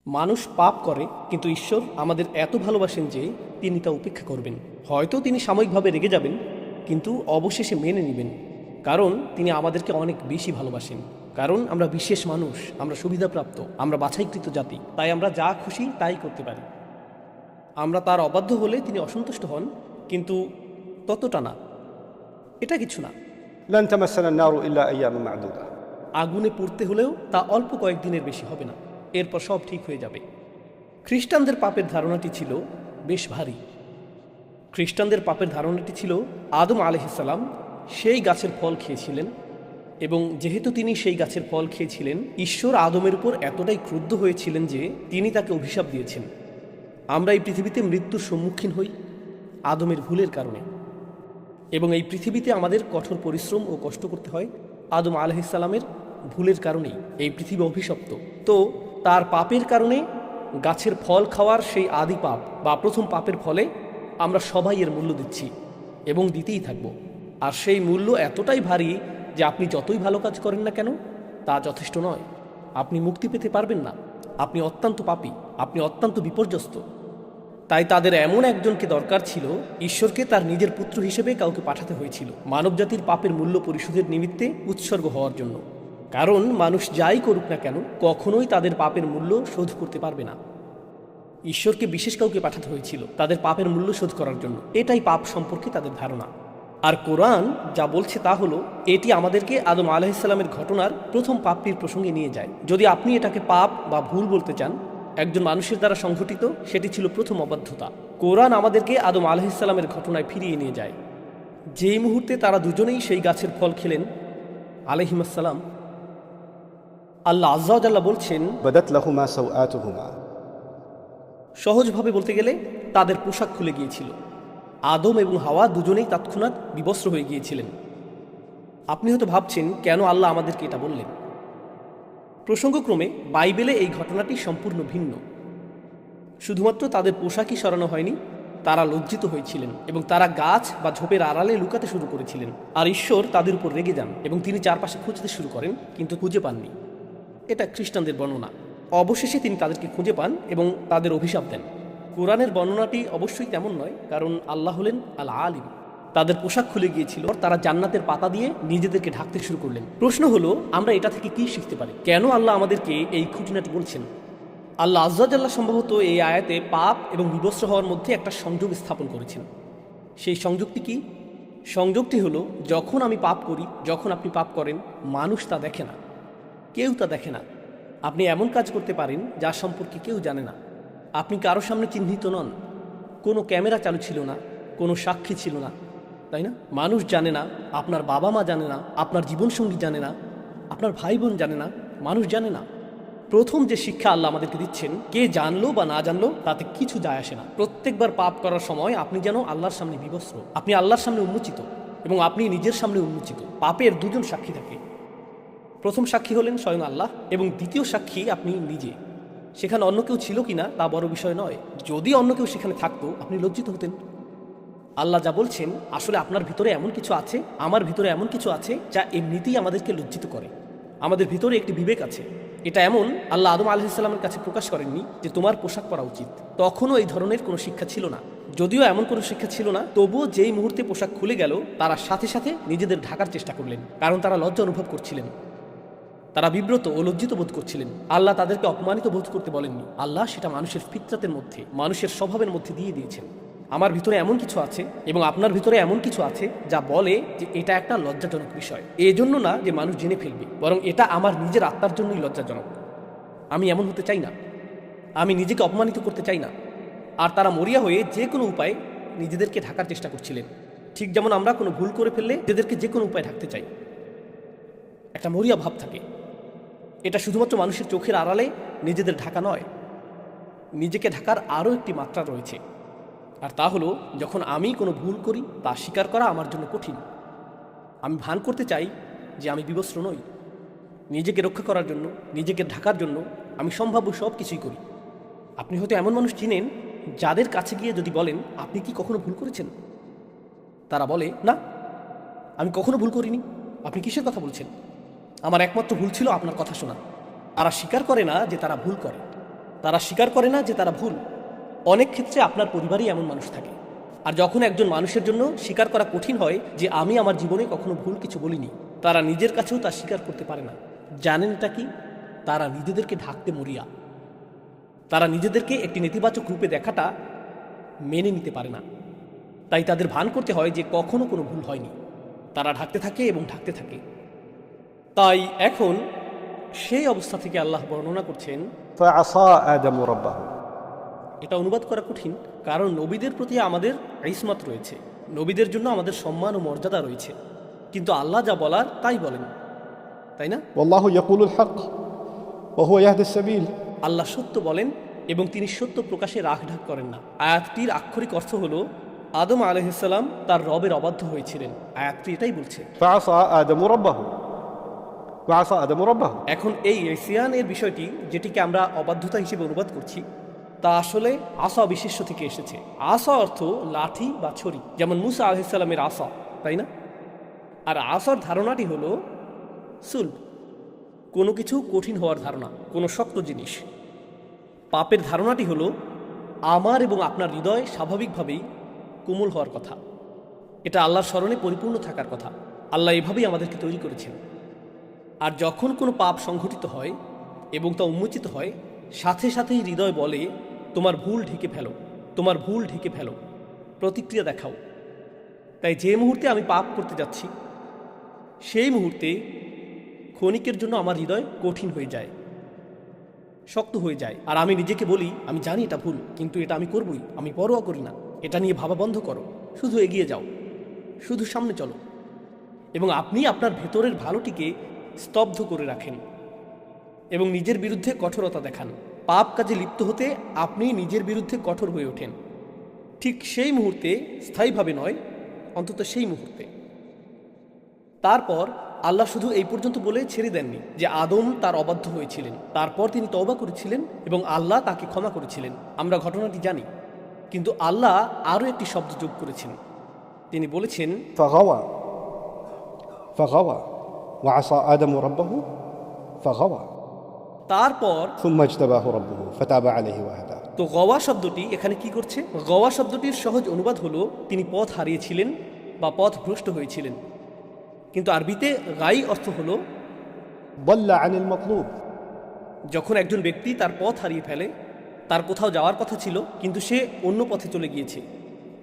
মানুষ পাপ করে, কিন্তু ঈশ্বর আমাদের এত ভালোবাসেন যে তিনি তা উপেক্ষা করবেন। হয়তো তিনি সাময়িকভাবে রেগে যাবেন, কিন্তু অবশেষে মেনে নেবেন, কারণ তিনি আমাদেরকে অনেক বেশি ভালোবাসেন। কারণ আমরা বিশেষ মানুষ, আমরা সুবিধাপ্রাপ্ত, আমরা বাছাইকৃত জাতি, তাই আমরা যা খুশি তাই করতে পারি। আমরা তার অবাধ্য হলে তিনি অসন্তুষ্ট হন, কিন্তু ততটা না, এটা কিছু না। لن تمسنا النار إلا أيام معدودة। আগুনে পুড়তে হলেও তা অল্প কয়েকদিনের বেশি হবে না, এরপর সব ঠিক হয়ে যাবে। খ্রিস্টানদের পাপের ধারণাটি ছিল বেশ ভারী। খ্রিস্টানদের পাপের ধারণাটি ছিল আদম আলাইহিসসালাম সেই গাছের ফল খেয়েছিলেন, এবং যেহেতু তিনি সেই গাছের ফল খেয়েছিলেন, ঈশ্বর আদমের উপর এতটাই ক্রুদ্ধ হয়েছিলেন যে তিনি তাকে অভিশাপ দিয়েছেন। আমরা এই পৃথিবীতে মৃত্যুর সম্মুখীন হই আদমের ভুলের কারণে, এবং এই পৃথিবীতে আমাদের কঠোর পরিশ্রম ও কষ্ট করতে হয় আদম আলাইহিসসালামের ভুলের কারণেই। এই পৃথিবী অভিশপ্ত, তো তার পাপের কারণে গাছের ফল খাওয়ার সেই আদি পাপ বা প্রথম পাপের ফলে আমরা সবাই এর মূল্য দিচ্ছি এবং দিতেই থাকব। আর সেই মূল্য এতটাই ভারী যে আপনি যতই ভালো কাজ করেন না কেন তা যথেষ্ট নয়। আপনি মুক্তি পেতে পারবেন না, আপনি অত্যন্ত পাপী, আপনি অত্যন্ত বিপর্যস্ত। তাই তাদের এমন একজনকে দরকার ছিল, ঈশ্বরকে তার নিজের পুত্র হিসেবে কাউকে পাঠাতে হয়েছিল মানবজাতির পাপের মূল্য পরিশোধের নিমিত্তে উৎসর্গ হওয়ার জন্য। কারণ মানুষ যাই করুক না কেন কখনোই তাদের পাপের মূল্য শোধ করতে পারবে না। ঈশ্বরকে বিশেষ কাউকে পাঠাতে হয়েছিল তাদের পাপের মূল্য শোধ করার জন্য। এটাই পাপ সম্পর্কে তাদের ধারণা। আর কোরআন যা বলছে তা হলো, এটি আমাদেরকে আদম আলাইহিসসালামের ঘটনার প্রথম পাপটির প্রসঙ্গে নিয়ে যায়। যদি আপনি এটাকে পাপ বা ভুল বলতে চান একজন মানুষের দ্বারা সংঘটিত, সেটি ছিল প্রথম অবাধ্যতা। কোরআন আমাদেরকে আদম আলাইহিসসালামের ঘটনায় ফিরিয়ে নিয়ে যায়। যেই মুহূর্তে তারা দুজনেই সেই গাছের ফল খেলেন আলাইহিমুসসালাম, আল্লাহ আজ্জা ওয়া জাল্লা বলছেন, بدت لهما سوآتهما। সহজভাবে বলতে গেলে তাদের পোশাক খুলে গিয়েছিল। আদম এবং হাওয়া দুজনেই তৎক্ষণাৎ বিবস্ত্র হয়ে গিয়েছিলেন। আপনি হয়তো ভাবছেন কেন আল্লাহ আমাদেরকে এটা বললেন। প্রসঙ্গক্রমে বাইবেলে এই ঘটনাটি সম্পূর্ণ ভিন্ন। শুধুমাত্র তাদের পোশাকই সরানো হয়নি, তারা লজ্জিত হয়েছিলেন এবং তারা গাছ বা ঝোপের আড়ালে লুকাতে শুরু করেছিলেন। আর ঈশ্বর তাদের উপর রেগে যান এবং তিনি চারপাশে খুঁজতে শুরু করেন, কিন্তু খুঁজে পাননি। এটা খ্রিস্টানদের বর্ণনা। অবশেষে তিনি তাদেরকে খুঁজে পান এবং তাদের অভিশাপ দেন। কোরআনের বর্ণনাটি অবশ্যই তেমন নয়, কারণ আল্লাহ হলেন আল আলিম। তাদের পোশাক খুলে গিয়েছিল, তারা জান্নাতের পাতা দিয়ে নিজেদেরকে ঢাকতে শুরু করলেন। প্রশ্ন হলো, আমরা এটা থেকে কি শিখতে পারি? কেন আল্লাহ আমাদেরকে এই খুঁটিনাটি বলছেন? আল্লাহ আজ্জা ওয়া জাল্লা সম্ভবত এই আয়াতে পাপ এবং বিবস্ত্র হওয়ার মধ্যে একটা সংযোগ স্থাপন করেছেন। সেই সংযোগটি কি? সংযোগটি হলো, যখন আমি পাপ করি, যখন আপনি পাপ করেন, মানুষ তা দেখে না, কেউ তা দেখে না। আপনি এমন কাজ করতে পারেন যা সম্পর্কে কেউ জানে না। আপনি কারো সামনে চিহ্নিত নন, কোনো ক্যামেরা চালু ছিল না, কোনো সাক্ষী ছিল না, তাই না? মানুষ জানে না, আপনার বাবা মা জানে না, আপনার জীবনসঙ্গী জানে না, আপনার ভাই বোন জানে না, মানুষ জানে না। প্রথম যে শিক্ষা আল্লাহ আমাদেরকে দিচ্ছেন, কে জানলো বা না জানলো তাতে কিছু যায় আসে না। প্রত্যেকবার পাপ করার সময় আপনি যেন আল্লাহর সামনে বিবস্ত্র, আপনি আল্লাহর সামনে উন্মোচিত এবং আপনি নিজের সামনে উন্মোচিত। পাপের দুজন সাক্ষী থাকে। প্রথম সাক্ষী হলেন স্বয়ং আল্লাহ এবং দ্বিতীয় সাক্ষী আপনি নিজে। সেখানে অন্য কেউ ছিল কিনা তা বড় বিষয় নয়। যদি অন্য কেউ সেখানে থাকতো আপনি লজ্জিত হতেন। আল্লাহ যা বলছেন, আসলে আপনার ভিতরে এমন কিছু আছে, আমার ভিতরে এমন কিছু আছে যা এমনিতেই আমাদেরকে লজ্জিত করে। আমাদের ভিতরে একটি বিবেক আছে। এটা এমন, আল্লাহ আদম আলাইহিসসালামের কাছে প্রকাশ করেননি যে তোমার পোশাক পরা উচিত। তখনও এই ধরনের কোনো শিক্ষা ছিল না। যদিও এমন কোনো শিক্ষা ছিল না, তবুও যেই মুহূর্তে পোশাক খুলে গেল তারা সাথে সাথে নিজেদের ঢাকার চেষ্টা করলেন, কারণ তারা লজ্জা অনুভব করছিলেন। তারা বিব্রত ও লজ্জিত বোধ করছিলেন। আল্লাহ তাদেরকে অপমানিত বোধ করতে বলেননি। আল্লাহ সেটা মানুষের ফিতরাতের মধ্যে, মানুষের স্বভাবের মধ্যে দিয়ে দিয়েছেন। আমার ভিতরে এমন কিছু আছে এবং আপনার ভিতরে এমন কিছু আছে যা বলে যে এটা একটা লজ্জাজনক বিষয়। এজন্য না যে মানুষ জেনে ফেলবে, বরং এটা আমার নিজের আত্মার জন্যই লজ্জাজনক। আমি এমন হতে চাই না, আমি নিজেকে অপমানিত করতে চাই না। আর তারা মরিয়া হয়ে যে কোনো উপায়ে নিজেদেরকে ঢাকার চেষ্টা করছিলেন, ঠিক যেমন আমরা কোনো ভুল করে ফেললে নিজেদেরকে যে কোনো উপায়ে ঢাকতে চাই। একটা মরিয়া ভাব থাকে। এটা শুধুমাত্র মানুষের চোখের আড়ালে নিজেদের ঢাকা নয়, নিজেকে ঢাকার আরও একটি মাত্রা রয়েছে। আর তা হলো, যখন আমি কোনো ভুল করি তা স্বীকার করা আমার জন্য কঠিন। আমি ভান করতে চাই যে আমি বিবস্ত্র নই। নিজেকে রক্ষা করার জন্য, নিজেকে ঢাকার জন্য আমি সম্ভাব্য সব কিছুই করি। আপনি হয়তো এমন মানুষ চিনেন যাদের কাছে গিয়ে যদি বলেন আপনি কি কখনো ভুল করেছেন, তারা বলে না, আমি কখনো ভুল করিনি। আপনি কিসের কথা বলছেন? আমার একমাত্র ভুল ছিল আপনার কথা শোনা। তারা স্বীকার করে না যে তারা ভুল করে। তারা স্বীকার করে না যে তারা ভুল। অনেক ক্ষেত্রে আপনার পরিবারেই এমন মানুষ থাকে। আর যখন একজন মানুষের জন্য স্বীকার করা কঠিন হয় যে আমি আমার জীবনে কখনো ভুল কিছু বলিনি, তারা নিজের কাছেও তা স্বীকার করতে পারে না। জানেন এটা কি? তারা নিজেদেরকে ঢাকতে মরিয়া। তারা নিজেদেরকে একটি নেতিবাচক রূপে দেখাটা মেনে নিতে পারে না। তাই তাদের ভান করতে হয় যে কখনো কোনো ভুল হয়নি। তারা ঢাকতে থাকে এবং ঢাকতে থাকে। তাই এখন সেই অবস্থা থেকে আল্লাহ বর্ণনা করছেন, فعصى آدم ربه এটা অনুবাদ করা কঠিন, কারণ নবীদের প্রতি আমাদের ইসমাত রয়েছে, নবীদের জন্য আমাদের সম্মান ও মর্যাদা রয়েছে। কিন্তু আল্লাহ যা বলার তাই বলেন, তাই না? والله يقول الحق وهو يهدي السبيل আল্লাহ সত্য বলেন এবং তিনি সত্য প্রকাশে রাখঢাক করেন না। আয়াতটির আক্ষরিক অর্থ হলো আদম আলাইহিসসালাম তার রবের অবাধ্য হয়েছিলেন। আয়াতটি এটাই বলছে। فعصى آدم ربه وعصى آدم ربه এখন এই ইসিয়ান এর বিষয়টি, যেটিকে আমরা অবাধ্যতা হিসেবে অনুবাদ করছি, তা আসলে আসা বিশেষ্য থেকে এসেছে। আসা অর্থ লাঠি বা ছড়ি, যেমন মুসা আলাইহিসসালামের আসা, তাই না? আর আসার ধারণাটি হলো সুলভ, কোনো কিছু কঠিন হওয়ার ধারণা, কোনো শক্ত জিনিস। পাপের ধারণাটি হলো আমার এবং আপনার হৃদয় স্বাভাবিকভাবেই কোমল হওয়ার কথা। এটা আল্লাহর স্মরণে পরিপূর্ণ থাকার কথা। আল্লাহ এভাবেই আমাদেরকে তৈরি করেছেন। আর যখন কোনো পাপ সংঘটিত হয় এবং তা উন্মোচিত হয়, সাথে সাথেই হৃদয় বলে তোমার ভুল ঢেকে ফেলো, তোমার ভুল ঢেকে ফেলো, প্রতিক্রিয়া দেখাও। তাই যে মুহূর্তে আমি পাপ করতে যাচ্ছি, সেই মুহূর্তে ক্ষণিকের জন্য আমার হৃদয় কঠিন হয়ে যায়, শক্ত হয়ে যায়। আর আমি নিজেকে বলি আমি জানি এটা ভুল, কিন্তু এটা আমি করবই, আমি পরোয়া করি না। এটা নিয়ে ভাবা বন্ধ করো, শুধু এগিয়ে যাও, শুধু সামনে চলো। এবং আপনি আপনার ভেতরের ভালোটিকে স্তব্ধ করে রাখেন এবং নিজের বিরুদ্ধে কঠোরতা দেখান। পাপ কাজে লিপ্ত হতে আপনি নিজের বিরুদ্ধে কঠোর হয়ে ওঠেন, ঠিক সেই মুহূর্তে, স্থায়ীভাবে নয়, অন্তত সেই মুহূর্তে। তারপর আল্লাহ শুধু এই পর্যন্ত বলে ছেড়ে দেননি যে আদম তার অবাধ্য হয়েছিলেন, তারপর তিনি তওবা করেছিলেন এবং আল্লাহ তাকে ক্ষমা করেছিলেন। আমরা ঘটনাটি জানি, কিন্তু আল্লাহ আরও একটি শব্দ যোগ করেছেন। তিনি বলেছেন فغوى وعصى آدم ربه فغوى তারপর ثم اجتباه ربه فتاب عليه وهداه তো গওয়া শব্দটি এখানে কি করছে? গওয়া শব্দটির সহজ অনুবাদ হলো তিনি পথ হারিয়েছিলেন বা পথ ভ্রষ্ট হয়েছিলেন। কিন্তু আরবিতে গাই অর্থ হলো ضل عن المطلوب যখন একজন ব্যক্তি তার পথ হারিয়ে ফেলে, তার কোথাও যাওয়ার কথা ছিল কিন্তু সে অন্য পথে চলে গিয়েছে।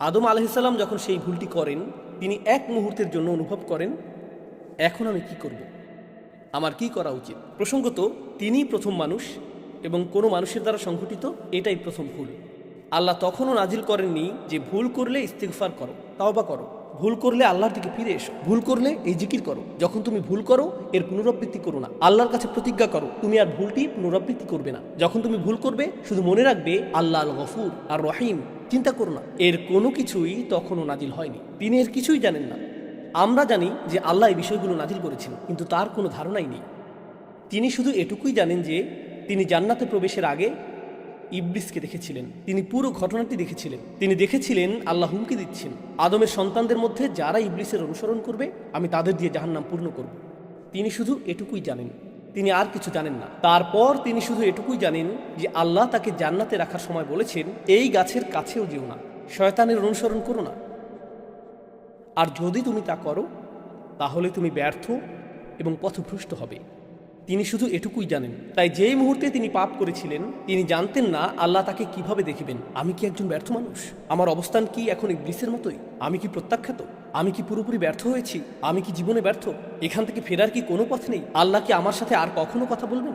আদম আলাইহিসসালাম যখন সেই ভুলটি করেন, তিনি এক মুহূর্তের জন্য অনুভব করেন এখন আমি কি করব, আমার কি করা উচিত। প্রসঙ্গত তিনি প্রথম মানুষ এবং কোনো মানুষের দ্বারা সংঘটিত এটাই প্রথম ভুল। আল্লাহ তখনও নাজিল করেননি যে ভুল করলে ইস্তিগফার করো, তাওবা করো, ভুল করলে আল্লাহর দিকে ফিরে এসো, ভুল করলে এই জিকির করো। যখন তুমি ভুল করো এর পুনরাবৃত্তি করো না, আল্লাহর কাছে প্রতিজ্ঞা করো তুমি আর ভুলটি পুনরাবৃত্তি করবে না। যখন তুমি ভুল করবে শুধু মনে রাখবে আল্লাহ আল গফুর আর রহিম, চিন্তা করো না। এর কোনো কিছুই তখনও নাজিল হয়নি, তিনি এর কিছুই জানেন না। আমরা জানি যে আল্লাহ এই বিষয়গুলো নাজিল করেছেন, কিন্তু তার কোনো ধারণাই নেই। তিনি শুধু এটুকুই জানেন যে তিনি জান্নাতে প্রবেশের আগে ইবলিসকে দেখেছিলেন, তিনি পুরো ঘটনাটি দেখেছিলেন। তিনি দেখেছিলেন আল্লাহ হুমকি দিচ্ছেন আদমের সন্তানদের মধ্যে যারা ইবলিসের অনুসরণ করবে আমি তাদের দিয়ে জাহান্নাম পূর্ণ করব। তিনি শুধু এটুকুই জানেন, তিনি আর কিছু জানেন না। তারপর তিনি শুধু এটুকুই জানেন যে আল্লাহ তাকে জান্নাতে রাখার সময় বলেছেন এই গাছের কাছেও যেও না, শয়তানের অনুসরণ করো না, আর যদি তুমি তা করো তাহলে তুমি ব্যর্থ এবং পথভ্রষ্ট হবে। তিনি শুধু এটুকুই জানেন। তাই যেই মুহূর্তে তিনি পাপ করেছিলেন তিনি জানতেন না আল্লাহ তাকে কিভাবে দেখবেন। আমি কি একজন ব্যর্থ মানুষ? আমার অবস্থান কি এখন ইবলিসের মতোই? আমি কি প্রত্যাখ্যাত? আমি কি পুরোপুরি ব্যর্থ হয়েছি? আমি কি জীবনে ব্যর্থ? এখান থেকে ফেরার কি কোনো পথ নেই? আল্লাহ কি আমার সাথে আর কখনো কথা বলবেন?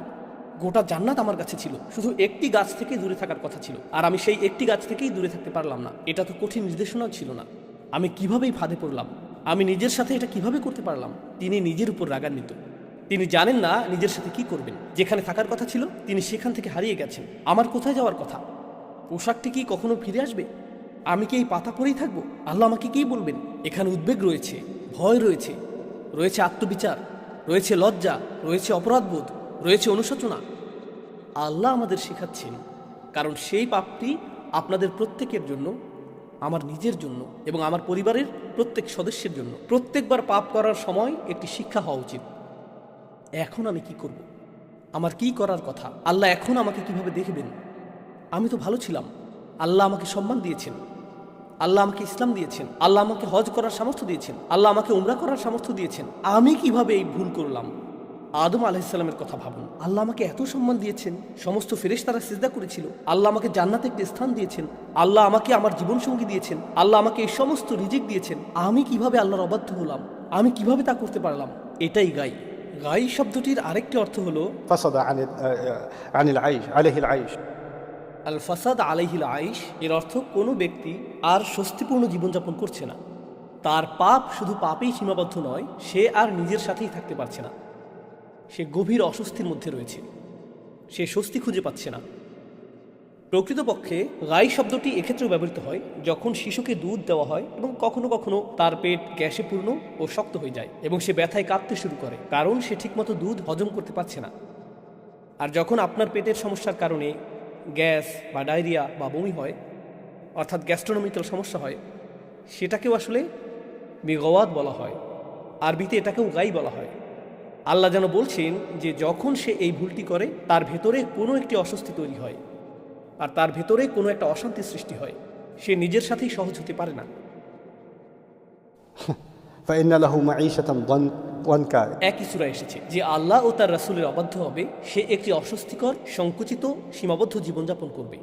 গোটা জান্নাত আমার কাছে ছিল, শুধু একটি গাছ থেকে দূরে থাকার কথা ছিল, আর আমি সেই একটি গাছ থেকেই দূরে থাকতে পারলাম না। এটা তো কঠিন নির্দেশনাও ছিল না। আমি কিভাবেই ফাঁদে পড়লাম? আমি নিজের সাথে এটা কিভাবে করতে পারলাম? তিনি নিজের উপর রাগান্বিত। তিনি জানেন না নিজের সাথে কি করবেন। যেখানে থাকার কথা ছিল তিনি সেখান থেকে হারিয়ে গেছেন। আমার কোথায় যাওয়ার কথা? পোশাকটি কি কখনো ফিরে আসবে? আমি কি এই পাতা পরেই থাকবো? আল্লাহ আমাকে কি বলবেন? এখানে উদ্বেগ রয়েছে, ভয় রয়েছে, রয়েছে আত্মবিচার, রয়েছে লজ্জা, রয়েছে অপরাধবোধ, রয়েছে অনুশোচনা। আল্লাহ আমাদের শেখাচ্ছেন, কারণ সেই পাপটি আপনাদের প্রত্যেকের জন্য, আমার নিজের জন্য এবং আমার পরিবারের প্রত্যেক সদস্যের জন্য। প্রত্যেকবার পাপ করার সময় একটি শিক্ষা হওয়া উচিত। এখন আমি কি করব? আমার কি করার কথা? আল্লাহ এখন আমাকে কিভাবে দেখবেন? আমি তো ভালো ছিলাম, আল্লাহ আমাকে সম্মান দিয়েছেন, আল্লাহ আমাকে ইসলাম দিয়েছেন, আল্লাহ আমাকে হজ করার সামর্থ্য দিয়েছেন, আল্লাহ আমাকে উমরা করার সামর্থ্য দিয়েছেন, আমি কিভাবে এই ভুল করলাম? আদম আলাইহিসসালামের কথা ভাবুন। আল্লাহ আমাকে এত সম্মান দিয়েছেন, সমস্ত ফেরেশতারা সিজদা করেছিল, আল্লাহ আমাকে জান্নাতে একটি স্থান দিয়েছেন, আল্লাহ আমাকে আমার জীবনসঙ্গী দিয়েছেন, আল্লাহ আমাকে এই সমস্ত রিজিক দিয়েছেন, আমি কিভাবে আল্লাহর অবাধ্য হলাম? আমি কিভাবে তা করতে পারলাম? এটাই গাই। গাই শব্দটির আরেকটি অর্থ হলো فسد عن العيش عليه العيش. আল ফাসাদ আলাইহিল আইশ। এর অর্থ কোনো ব্যক্তি আর স্বস্তিপূর্ণ জীবনযাপন করছে না। তার পাপ শুধু পাপেই সীমাবদ্ধ নয়, সে আর নিজের সাথেই থাকতে পারছে না, সে গভীর অস্বস্তির মধ্যে রয়েছে, সে স্বস্তি খুঁজে পাচ্ছে না। প্রকৃতপক্ষে গাই শব্দটি এক্ষেত্রেও ব্যবহৃত হয় যখন শিশুকে দুধ দেওয়া হয় এবং কখনো কখনো তার পেট গ্যাসে পূর্ণ ও শক্ত হয়ে যায় এবং সে ব্যথায় কাঁপতে শুরু করে, কারণ সে ঠিকমতো দুধ হজম করতে পারছে না। আর যখন আপনার পেটের সমস্যার কারণে গ্যাস বা ডায়রিয়া বা বমি হয়, অর্থাৎ গ্যাস্ট্রোনমিক্যাল সমস্যা হয়, সেটাকেও আসলে বিগওয়াত বলা হয়। আরবিতে এটাকেও গাই বলা হয়। আল্লাহ যেন বলছেন যে যখন সে এই ভুলটি করে তার ভেতরে কোনো একটি অস্বস্তি তৈরি হয় আর তার ভেতরে কোনো একটা অশান্তির সৃষ্টি হয়, সে নিজের সাথেই সহজ হতে পারে না। فإن له معيشة ضنكا. একই সূরায় এসেছে যে আল্লাহ ও তার রাসূলের অবাধ্য হবে, সে একটি অস্বস্তিকর, সংকুচিত, সীমাবদ্ধ জীবনযাপন করবে।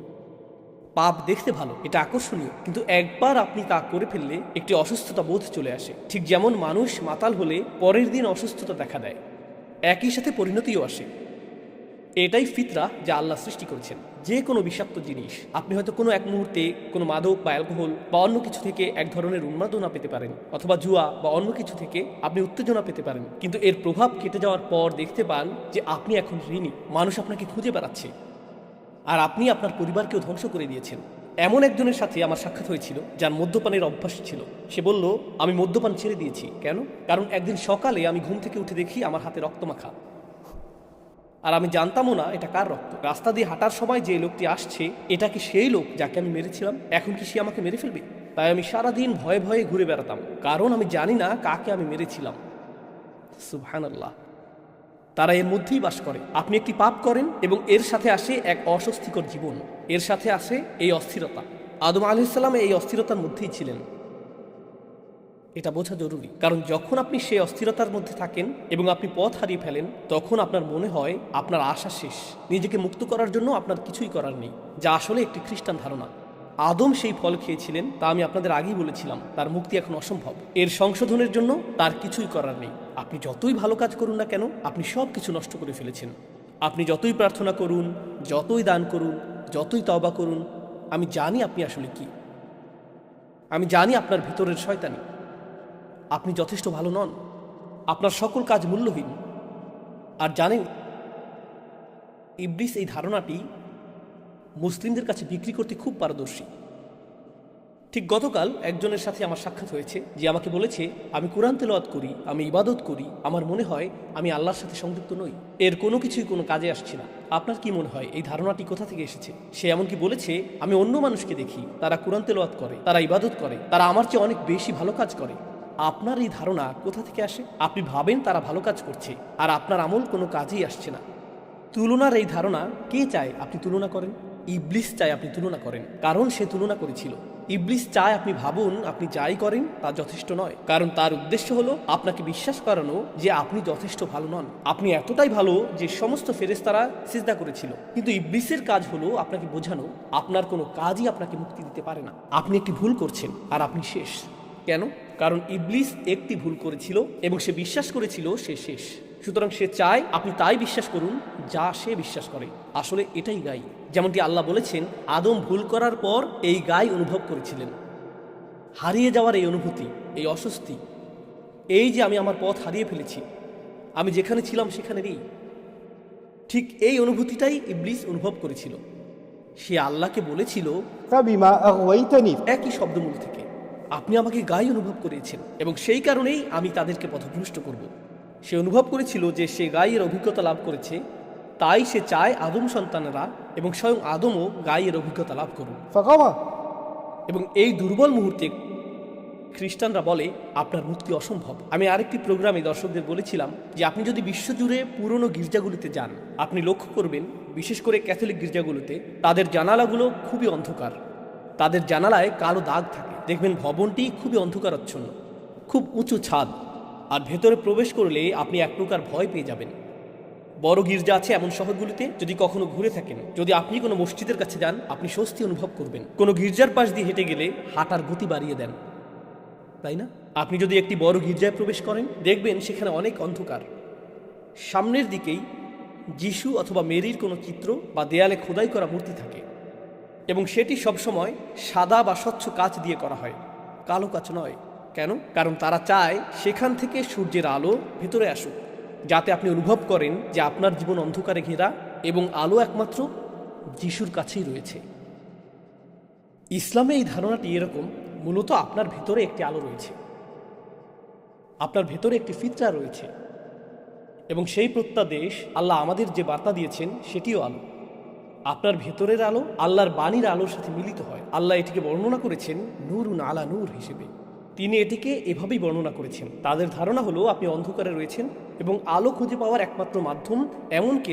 পাপ দেখতে ভালো, এটা আকর্ষণীয়, কিন্তু একবার আপনি তা করে ফেললে একটি অসুস্থতা বোধ চলে আসে। ঠিক যেমন মানুষ মাতাল হলে পরের দিন অসুস্থতা দেখা দেয়, একই সাথে পরিণতিও আসে। এটাই ফিতরা যা আল্লাহ সৃষ্টি করেছেন। যে কোনো বিষাক্ত জিনিস, আপনি হয়তো কোনো এক মুহূর্তে কোনো মাদক বা অ্যালকোহল বা অন্য কিছু থেকে এক ধরনের উন্মাদনা পেতে পারেন, অথবা জুয়া বা অন্য কিছু থেকে আপনি উত্তেজনা পেতে পারেন, কিন্তু এর প্রভাব কেটে যাওয়ার পর দেখতে পান যে আপনি এখন ঋণী, মানুষ আপনাকে খুঁজে বেড়াচ্ছে, আর আপনি আপনার পরিবারকেও ধ্বংস করে দিয়েছেন। এমন একজনের সাথে আমার সাক্ষাৎ হয়েছিল যার মদ্যপানের অভ্যাস ছিল। সে বলল, আমি মদ্যপান ছেড়ে দিয়েছি। কেন? কারণ একদিন সকালে আমি ঘুম থেকে উঠে দেখি আমার হাতে রক্তমাখা, আর আমি জানতামও না এটা কার রক্ত। রাস্তা দিয়ে হাঁটার সময় যে লোকটি আসছে, এটা কি সেই লোক যাকে আমি মেরেছিলাম? এখন কি সে আমাকে মেরে ফেলবে? তাই আমি সারাদিন ভয়ে ভয়ে ঘুরে বেড়াতাম, কারণ আমি জানি না কাকে আমি মেরেছিলাম। সুবহানাল্লাহ। তারা এর মধ্যেই বাস করে। আপনি একটি পাপ করেন এবং এর সাথে আসে এক অস্বস্তিকর জীবন, এর সাথে আসে এই অস্থিরতা। আদম আলাইহিস সালাম এই অস্থিরতার মধ্যেই ছিলেন। এটা বোঝা জরুরি, কারণ যখন আপনি সেই অস্থিরতার মধ্যে থাকেন এবং আপনি পথ হারিয়ে ফেলেন, তখন আপনার মনে হয় আপনার আশা শেষ, নিজেকে মুক্ত করার জন্য আপনার কিছুই করার নেই, যা আসলে একটি খ্রিস্টান ধারণা। আদম সেই ফল খেয়েছিলেন, তা আমি আপনাদের আগেই বলেছিলাম। তার মুক্তি এখন অসম্ভব। এর সংশোধনের জন্য তার কিছুই করার নেই। আপনি যতই ভালো কাজ করুন না কেন, আপনি সব কিছু নষ্ট করে ফেলেছেন। আপনি যতই প্রার্থনা করুন, যতই দান করুন, যতই তওবা করুন, আমি জানি আপনি আসলে কি। আমি জানি আপনার ভিতরের শয়তানি। আপনি যথেষ্ট ভালো নন, আপনার সকল কাজ মূল্যহীন। আর জানেন, ইবলিস এই ধারণাটি মুসলিমদের কাছে বিক্রি করতে খুব পারদর্শী। ঠিক গতকাল একজনের সাথে আমার সাক্ষাৎ হয়েছে, যে আমাকে বলেছে, আমি কোরআন তেলাওয়াত করি, আমি ইবাদত করি, আমার মনে হয় আমি আল্লাহর সাথে সংযুক্ত নই, এর কোনো কিছুই কোনো কাজে আসছে না। আপনার কি মনে হয় এই ধারণাটি কোথা থেকে এসেছে? সে এমনকি বলেছে, আমি অন্য মানুষকে দেখি, তারা কোরআন তেলাওয়াত করে, তারা ইবাদত করে, তারা আমার চেয়ে অনেক বেশি ভালো কাজ করে। আপনার এই ধারণা কোথা থেকে আসে? আপনি ভাবেন তারা ভালো কাজ করছে, আর আপনার আমল কোনো কাজেই আসছে না। তুলনার এই ধারণা কে চায় আপনি তুলনা করেন? ইবলিস চায় আপনি তুলনা করেন, কারণ সে তুলনা করেছিল। ইবলিস চায় আপনি ভাবুন আপনি যাই করেন তা যথেষ্ট নয়, কারণ তার উদ্দেশ্য হলো আপনাকে বিশ্বাস করানো যে আপনি যথেষ্ট ভালো নন। আপনি এতটাই ভালো যে সমস্ত ফেরেশতারা সিজদা করেছিল। কিন্তু ইবলিসের কাজ হলো আপনাকে বোঝানো আপনার কোনো কাজই আপনাকে মুক্তি দিতে পারে না। আপনি একটি ভুল করছেন আর আপনি শেষ। কেন? কারণ ইবলিস একটি ভুল করেছিল এবং সে বিশ্বাস করেছিল সে শেষ। সুতরাং সে চায় আপনি তাই বিশ্বাস করুন যা সে বিশ্বাস করে। আসলে এটাই গাই। যেমনটি আল্লাহ বলেছেন, আদম ভুল করার পর এই গাই অনুভব করেছিলেন। হারিয়ে যাওয়ার এই অনুভূতি, এই অস্বস্তি, এই যে আমি আমার পথ হারিয়ে ফেলেছি, আমি যেখানে ছিলাম সেখানে নেই, ঠিক এই অনুভূতিটাই ইবলিস অনুভব করেছিল। সে আল্লাহকে বলেছিল, فبما أغويتني. একই শব্দমূল থেকে, আপনি আমাকে গাই অনুভব করিয়েছেন এবং সেই কারণেই আমি তাদেরকে পথভ্রষ্ট করব। সে অনুভব করেছিল যে সে গাইয়ের অভিজ্ঞতা লাভ করেছে, তাই সে চায় আদম সন্তানেরা এবং স্বয়ং আদমও গাইয়ের অভিজ্ঞতা লাভ করুন। فغوى. এবং এই দুর্বল মুহূর্তে খ্রিস্টানরা বলে আপনার মুক্তি অসম্ভব। আমি আরেকটি প্রোগ্রামে দর্শকদের বলেছিলাম যে আপনি যদি বিশ্বজুড়ে পুরনো গির্জাগুলিতে যান, আপনি লক্ষ্য করবেন বিশেষ করে ক্যাথলিক গির্জাগুলোতে তাদের জানালাগুলো খুবই অন্ধকার। তাদের জানালায় কালো দাগ থাকে। দেখবেন ভবনটি খুবই অন্ধকারাচ্ছন্ন, খুব উঁচু ছাদ, আর ভেতরে প্রবেশ করলে আপনি এক প্রকার ভয় পেয়ে যাবেন। বড় গির্জা আছে এমন শহরগুলিতে, যদি কখনো ঘুরে থাকেন, যদি আপনি কোনো মসজিদের কাছে যান, আপনি স্বস্তি অনুভব করবেন। কোনো গির্জার পাশ দিয়ে হেঁটে গেলে হাঁটার গতি বাড়িয়ে দেন, তাই না? আপনি যদি একটি বড় গির্জায় প্রবেশ করেন, দেখবেন সেখানে অনেক অন্ধকার। সামনের দিকেই যিশু অথবা মেরির কোনো চিত্র বা দেয়ালে খোদাই করা মূর্তি থাকে, এবং সেটি সবসময় সাদা বা স্বচ্ছ কাচ দিয়ে করা হয়, কালো কাচ নয়। কেন? কারণ তারা চায় সেখান থেকে সূর্যের আলো ভেতরে আসুক, যাতে আপনি অনুভব করেন যে আপনার জীবন অন্ধকারে ঘেরা এবং আলো একমাত্র যিশুর কাছেই রয়েছে। ইসলামে এই ধারণাটি এরকম, মূলত আপনার ভেতরে একটি আলো রয়েছে, আপনার ভেতরে একটি ফিতরা রয়েছে, এবং সেই প্রত্যাদেশ আল্লাহ আমাদের যে বার্তা দিয়েছেন সেটিও আলো। আপনার ভেতরের আলো আল্লাহর বাণীর আলোর সাথে মিলিত হয়। আল্লাহ এটিকে বর্ণনা করেছেন নূরুন আলা নূর হিসেবে। তিনি এটিকে এভাবেই বর্ণনা করেছেন। তাদের ধারণা হলো আপনি অন্ধকারে রয়েছেন এবং আলো খুঁজে পাওয়ার একমাত্র মাধ্যম এমনকি